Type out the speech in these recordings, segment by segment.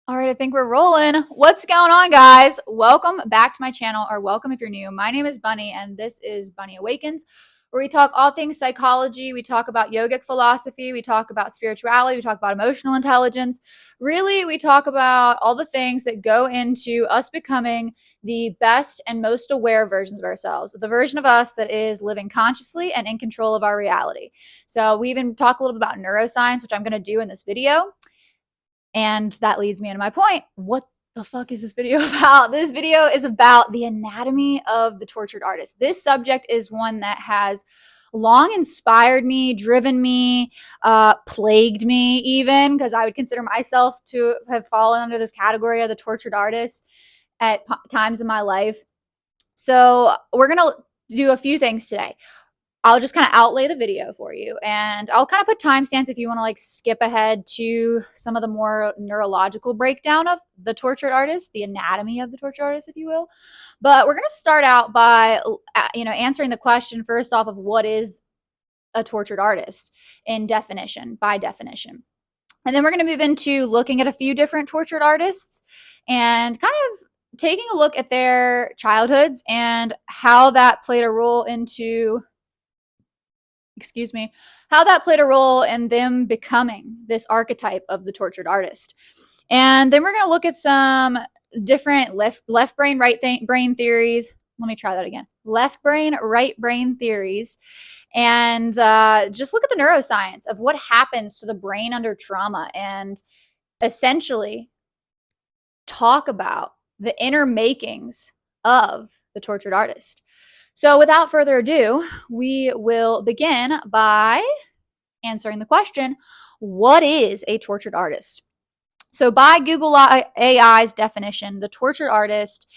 All right, I think we're rolling. What's going on, guys? Welcome back to my channel, or welcome if you're new. My name is Bunny, and this is Bunny Awakens, where we talk all things psychology. We talk about yogic philosophy. We talk about spirituality. We talk about emotional intelligence. Really, we talk about all the things that go into us becoming the best and most aware versions of ourselves, the version of us that is living consciously and in control of our reality. So, we even talk a little bit about neuroscience, which I'm going to do in this video. And that leads me into my point. What the fuck is this video about? This video is about the anatomy of the tortured artist. This subject is one that has long inspired me, driven me, plagued me even, because I would consider myself to have fallen under this category of the tortured artist at times in my life. So we're going to do a few things today. I'll just kind of outlay the video for you, and I'll kind of put timestamps if you want to like skip ahead to some of the more neurological breakdown of the tortured artist, the anatomy of the tortured artist, if you will. But we're going to start out by answering the question first off of what is a tortured artist in definition, by definition. And then we're going to move into looking at a few different tortured artists and kind of taking a look at their childhoods and how that played a role into how that played a role in them becoming this archetype of the tortured artist. And then we're going to look at some different left brain, brain theories. Let me try that again. Left brain, right brain theories. And just look at the neuroscience of what happens to the brain under trauma and essentially talk about the inner makings of the tortured artist. So without further ado, we will begin by answering the question, what is a tortured artist? So by Google AI's definition, the tortured artist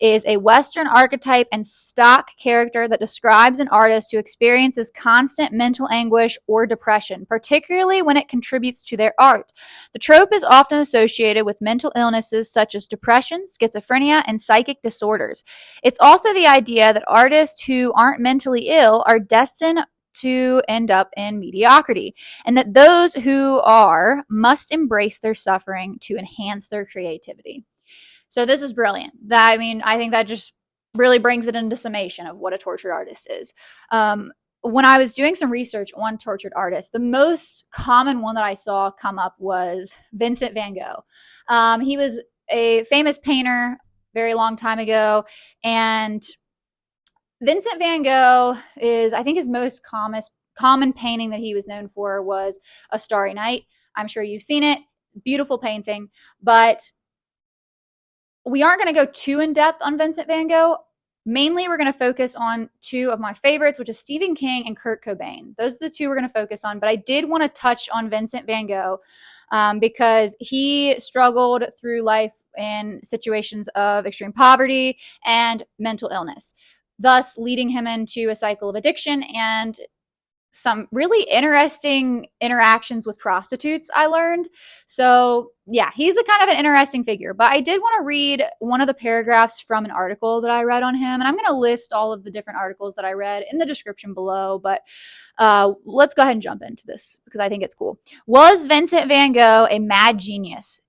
is a Western archetype and stock character that describes an artist who experiences constant mental anguish or depression, particularly when it contributes to their art. The trope is often associated with mental illnesses such as depression, schizophrenia, and psychic disorders. It's also the idea that artists who aren't mentally ill are destined to end up in mediocrity, and that those who are must embrace their suffering to enhance their creativity. So this is brilliant. I think that just really brings it into summation of what a tortured artist is. When I was doing some research on tortured artists, the most common one that I saw come up was Vincent van Gogh. He was a famous painter very long time ago, and Vincent van Gogh is, I think, his most common painting that he was known for was A Starry Night. I'm sure you've seen it. Beautiful painting, but we aren't going to go too in depth on Vincent van Gogh. Mainly, we're going to focus on two of my favorites, which is Stephen King and Kurt Cobain. Those are the two we're going to focus on, but I did want to touch on Vincent van Gogh because he struggled through life in situations of extreme poverty and mental illness, thus leading him into a cycle of addiction and some really interesting interactions with prostitutes, I learned. So yeah, he's a kind of an interesting figure, but I did want to read one of the paragraphs from an article that I read on him, and I'm going to list all of the different articles that I read in the description below, but let's go ahead and jump into this because I think it's cool. Was Vincent van Gogh a mad genius?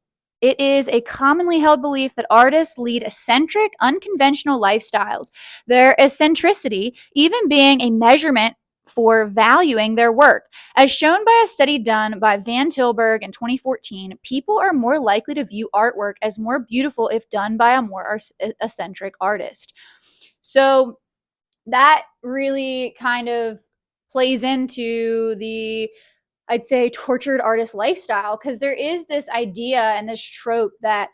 It is a commonly held belief that artists lead eccentric, unconventional lifestyles, their eccentricity even being a measurement for valuing their work. As shown by a study done by Van Tilburg in 2014, people are more likely to view artwork as more beautiful if done by a more eccentric artist. So that really kind of plays into the, I'd say, tortured artist lifestyle, because there is this idea and this trope that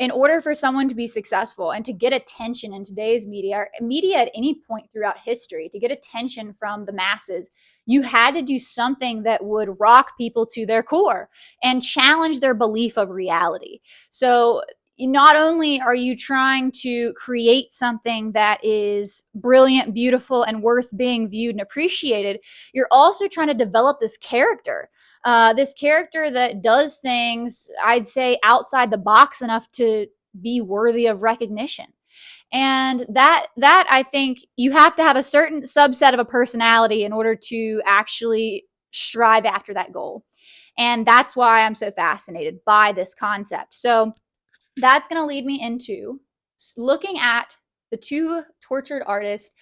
in order for someone to be successful and to get attention in today's media, or media at any point throughout history, to get attention from the masses, you had to do something that would rock people to their core and challenge their belief of reality. So not only are you trying to create something that is brilliant, beautiful, and worth being viewed and appreciated, you're also trying to develop this character that does things, I'd say, outside the box enough to be worthy of recognition. And that I think you have to have a certain subset of a personality in order to actually strive after that goal. And that's why I'm so fascinated by this concept. So that's going to lead me into looking at the two tortured artists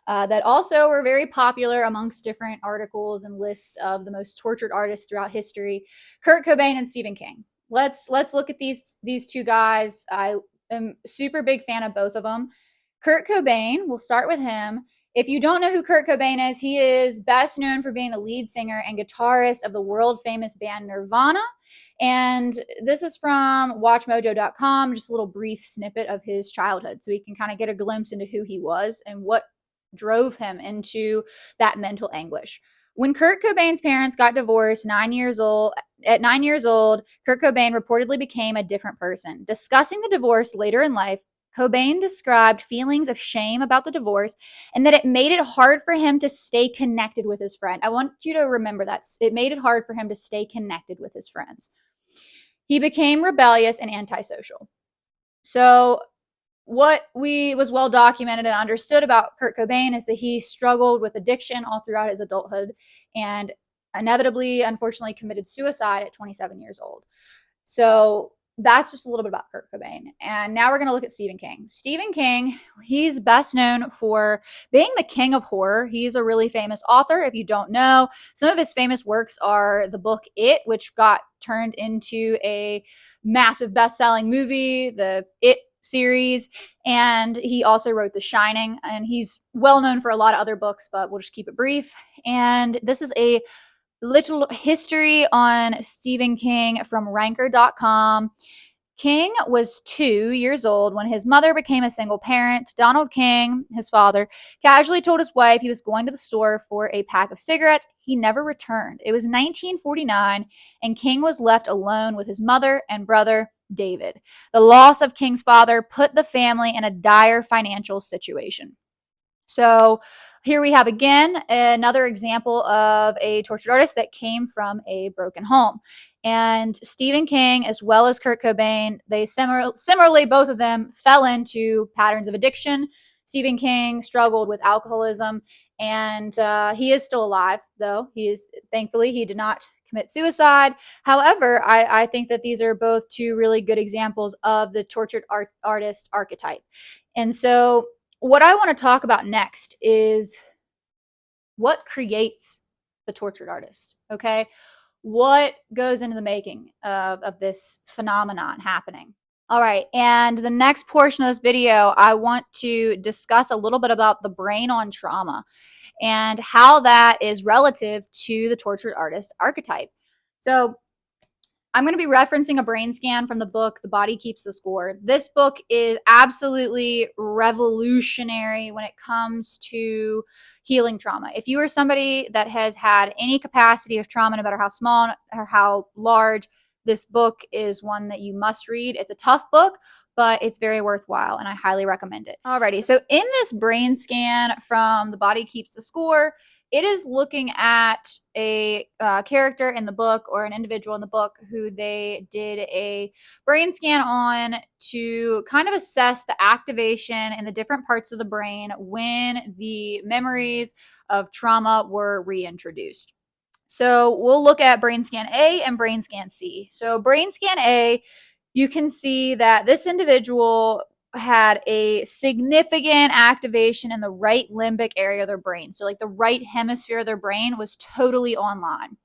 that also were very popular amongst different articles and lists of the most tortured artists throughout history, Kurt Cobain and Stephen King. Let's look at these two guys. I am super big fan of both of them. Kurt Cobain, we'll start with him. If you don't know who Kurt Cobain is, he is best known for being the lead singer and guitarist of the world famous band Nirvana. And this is from watchmojo.com, just a little brief snippet of his childhood so we can kind of get a glimpse into who he was and what drove him into that mental anguish. When Kurt Cobain's parents got divorced at 9 years old, Kurt Cobain reportedly became a different person. Discussing the divorce later in life, Cobain described feelings of shame about the divorce and that it made it hard for him to stay connected with his friend. I want you to remember that. It made it hard for him to stay connected with his friends. He became rebellious and antisocial. So what was well documented and understood about Kurt Cobain is that he struggled with addiction all throughout his adulthood and inevitably, unfortunately, committed suicide at 27 years old. So that's just a little bit about Kurt Cobain. And now we're going to look at Stephen King. Stephen King, he's best known for being the king of horror. He's a really famous author. If you don't know, some of his famous works are the book It, which got turned into a massive best-selling movie, the It series, and he also wrote The Shining, and he's well known for a lot of other books, but we'll just keep it brief. And this is a little history on Stephen King from ranker.com. King was 2 years old when his mother became a single parent. Donald King, his father, casually told his wife he was going to the store for a pack of cigarettes. He never returned. It was 1949, and King was left alone with his mother and brother, David. The loss of King's father put the family in a dire financial situation. So here we have again another example of a tortured artist that came from a broken home. And Stephen King, as well as Kurt Cobain, they similarly, both of them fell into patterns of addiction. Stephen King struggled with alcoholism, and he is still alive, though. Thankfully, he did not commit suicide. However, I think that these are both two really good examples of the tortured artist archetype. And so what I want to talk about next is what creates the tortured artist, okay? What goes into the making of this phenomenon happening? All right, and the next portion of this video, I want to discuss a little bit about the brain on trauma and how that is relative to the tortured artist archetype. So I'm going to be referencing a brain scan from the book, The Body Keeps the Score. This book is absolutely revolutionary when it comes to healing trauma. If you are somebody that has had any capacity of trauma, no matter how small or how large, this book is one that you must read. It's a tough book, but it's very worthwhile, and I highly recommend it. Alrighty, so in this brain scan from The Body Keeps the Score, it is looking at a character in the book or an individual in the book who they did a brain scan on to kind of assess the activation in the different parts of the brain when the memories of trauma were reintroduced. So we'll look at brain scan A and brain scan C. So brain scan A, you can see that this individual had a significant activation in the right limbic area of their brain. So like the right hemisphere of their brain was totally online.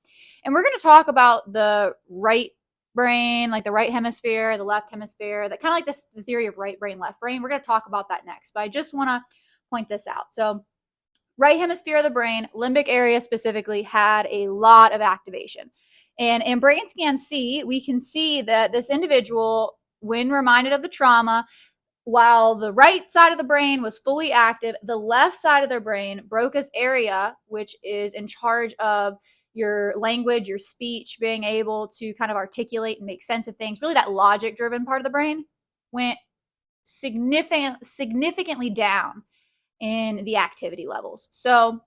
And we're going to talk about the right brain, like the right hemisphere, the left hemisphere, that kind of like this, the theory of right brain, left brain. We're going to talk about that next, but I just want to point this out. So right hemisphere of the brain, limbic area specifically, had a lot of activation. And in brain scan C, we can see that this individual, when reminded of the trauma, while the right side of the brain was fully active, the left side of their brain, Broca's area, which is in charge of your language, your speech, being able to kind of articulate and make sense of things, really that logic-driven part of the brain, went significantly down in the activity levels. So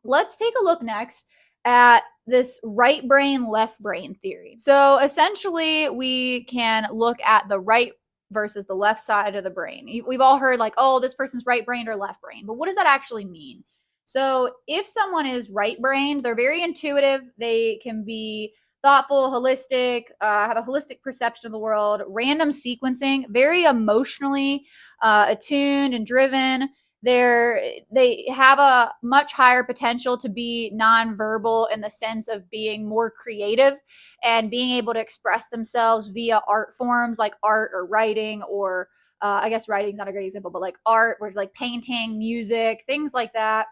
let's take a look next at this right brain, left brain theory. So essentially, we can look at the right versus the left side of the brain. We've all heard like, oh, this person's right brain or left brain, but what does that actually mean? So if someone is right brained, they're very intuitive. They can be thoughtful, holistic, have a holistic perception of the world, random sequencing, very emotionally attuned and driven. They have a much higher potential to be nonverbal in the sense of being more creative and being able to express themselves via art forms like art or writing, or I guess writing's not a great example, but like art, or like painting, music, things like that.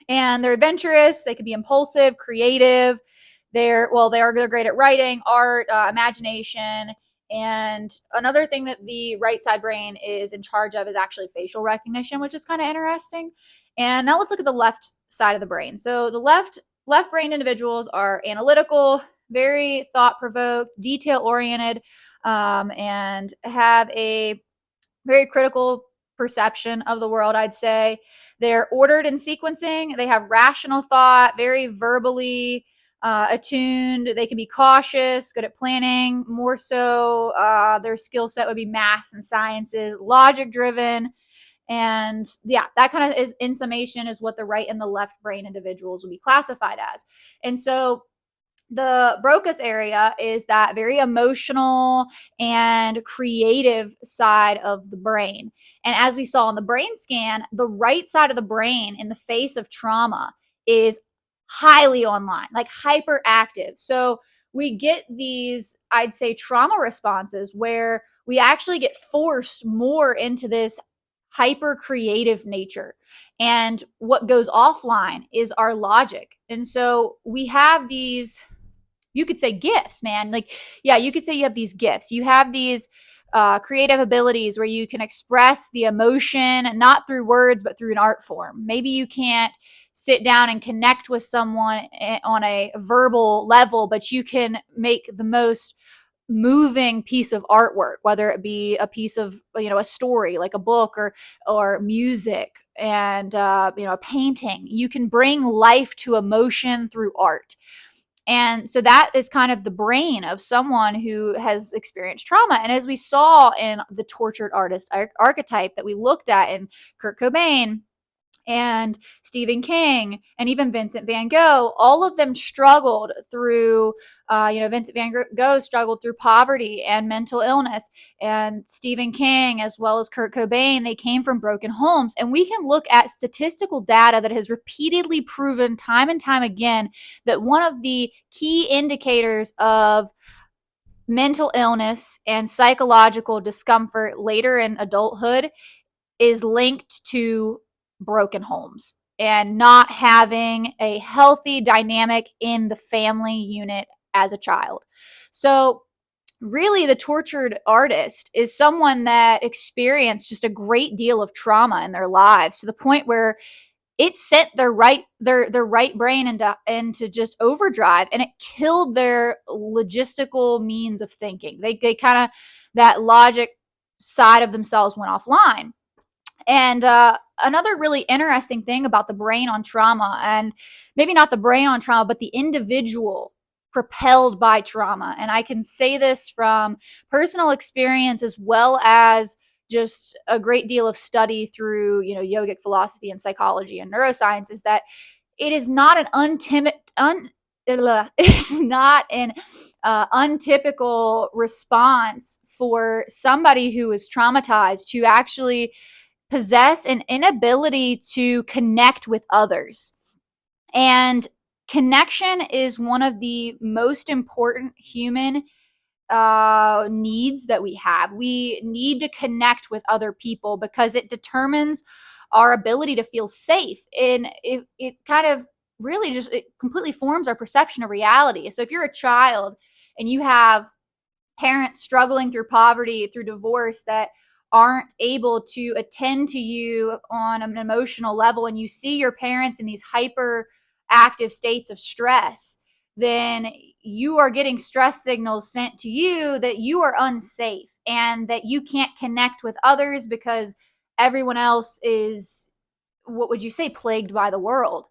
And they're adventurous. They can be impulsive, creative. They're great at writing, art, imagination. And another thing that the right side brain is in charge of is actually facial recognition, which is kind of interesting. And now let's look at the left side of the brain. So the left brain individuals are analytical, very thought provoked, detail oriented, and have a very critical perception of the world, I'd say. They're ordered in sequencing. They have rational thought, very verbally attuned. They can be cautious, good at planning. More so, their skill set would be math and sciences, logic driven. And yeah, that kind of is, in summation, is what the right and the left brain individuals would be classified as. And so the Broca's area is that very emotional and creative side of the brain. And as we saw in the brain scan, the right side of the brain in the face of trauma is highly online, like hyperactive. So we get these, I'd say, trauma responses where we actually get forced more into this hyper creative nature. And what goes offline is our logic. And so we have these, you could say, gifts, man. Like, yeah, you could say you have these gifts. You have these creative abilities where you can express the emotion, not through words, but through an art form. Maybe you can't sit down and connect with someone on a verbal level, but you can make the most moving piece of artwork, whether it be a piece of, a story like a book, or music, and a painting. You can bring life to emotion through art. And so that is kind of the brain of someone who has experienced trauma. And as we saw in the tortured artist archetype that we looked at in Kurt Cobain and Stephen King and even Vincent van Gogh, all of them struggled through, Vincent van Gogh struggled through poverty and mental illness. And Stephen King, as well as Kurt Cobain, they came from broken homes. And we can look at statistical data that has repeatedly proven time and time again that one of the key indicators of mental illness and psychological discomfort later in adulthood is linked to broken homes and not having a healthy dynamic in the family unit as a child. So really, the tortured artist is someone that experienced just a great deal of trauma in their lives, to the point where it sent their right brain into just overdrive, and it killed their logistical means of thinking. They kind of, that logic side of themselves went offline. And another really interesting thing about the brain on trauma, and maybe not the brain on trauma, but the individual propelled by trauma. And I can say this from personal experience as well as just a great deal of study through, yogic philosophy and psychology and neuroscience, is that it is not an it's not an untypical response for somebody who is traumatized to actually possess an inability to connect with others. And connection is one of the most important human needs that we have. We need to connect with other people because it determines our ability to feel safe. And it kind of really just, it completely forms our perception of reality. So if you're a child and you have parents struggling through poverty, through divorce, that aren't able to attend to you on an emotional level, and you see your parents in these hyper active states of stress, then you are getting stress signals sent to you that you are unsafe and that you can't connect with others because everyone else is, what would you say, plagued by the world.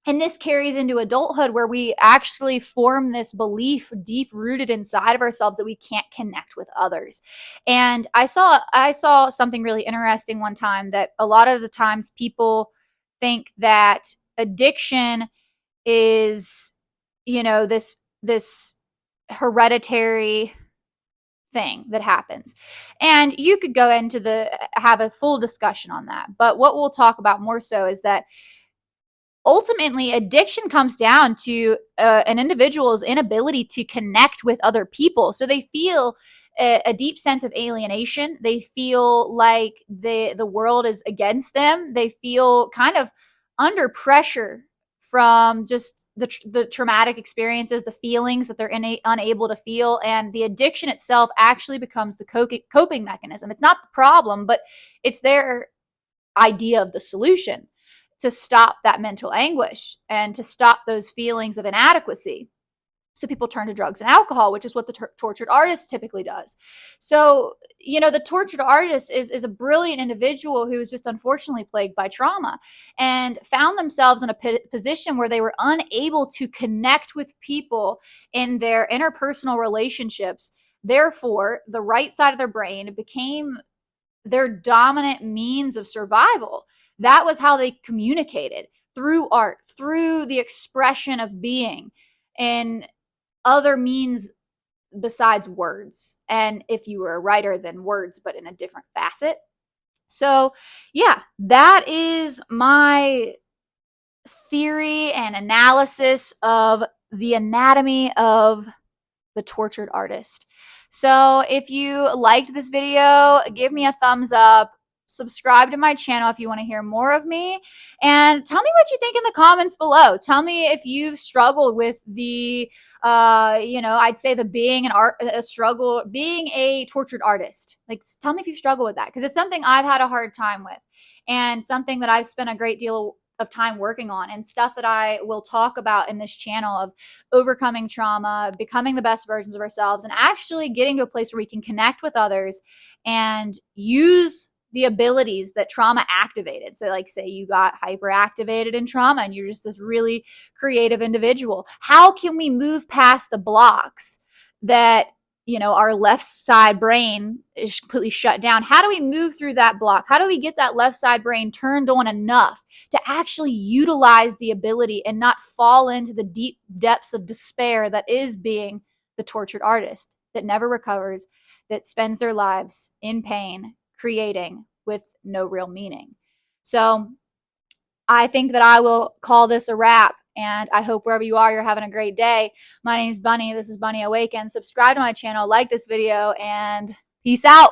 And this carries into adulthood, where we actually form this belief deep rooted inside of ourselves that we can't connect with others. And I saw something really interesting one time, that a lot of the times people think that addiction is, this this hereditary thing that happens. And you could go into have a full discussion on that. But what we'll talk about more so is that ultimately addiction comes down to an individual's inability to connect with other people. So they feel a deep sense of alienation. They feel like the world is against them. They feel kind of under pressure from just the traumatic experiences, the feelings that they're unable to feel. And the addiction itself actually becomes the coping mechanism. It's not the problem, but it's their idea of the solution to stop that mental anguish and to stop those feelings of inadequacy. So people turn to drugs and alcohol, which is what the tortured artist typically does. So, the tortured artist is a brilliant individual who was just unfortunately plagued by trauma and found themselves in a position where they were unable to connect with people in their interpersonal relationships. Therefore, the right side of their brain became their dominant means of survival. That was how they communicated, through art, through the expression of being, and other means besides words. And if you were a writer, then words, but in a different facet. So, yeah, that is my theory and analysis of the anatomy of the tortured artist. So if you liked this video, give me a thumbs up. Subscribe to my channel if you want to hear more of me. And tell me what you think in the comments below. Tell me if you've struggled with the, I'd say the being being a tortured artist. Like, tell me if you've struggled with that, because it's something I've had a hard time with and something that I've spent a great deal of time working on, and stuff that I will talk about in this channel of overcoming trauma, becoming the best versions of ourselves, and actually getting to a place where we can connect with others and use the abilities that trauma activated. So like, say you got hyperactivated in trauma and you're just this really creative individual. How can we move past the blocks that our left side brain is completely shut down? How do we move through that block? How do we get that left side brain turned on enough to actually utilize the ability and not fall into the deep depths of despair that is being the tortured artist that never recovers, that spends their lives in pain, creating with no real meaning? So I think that I will call this a wrap. And I hope wherever you are, you're having a great day. My name is Bunny. This is Bunny Awakens. Subscribe to my channel, like this video, and peace out.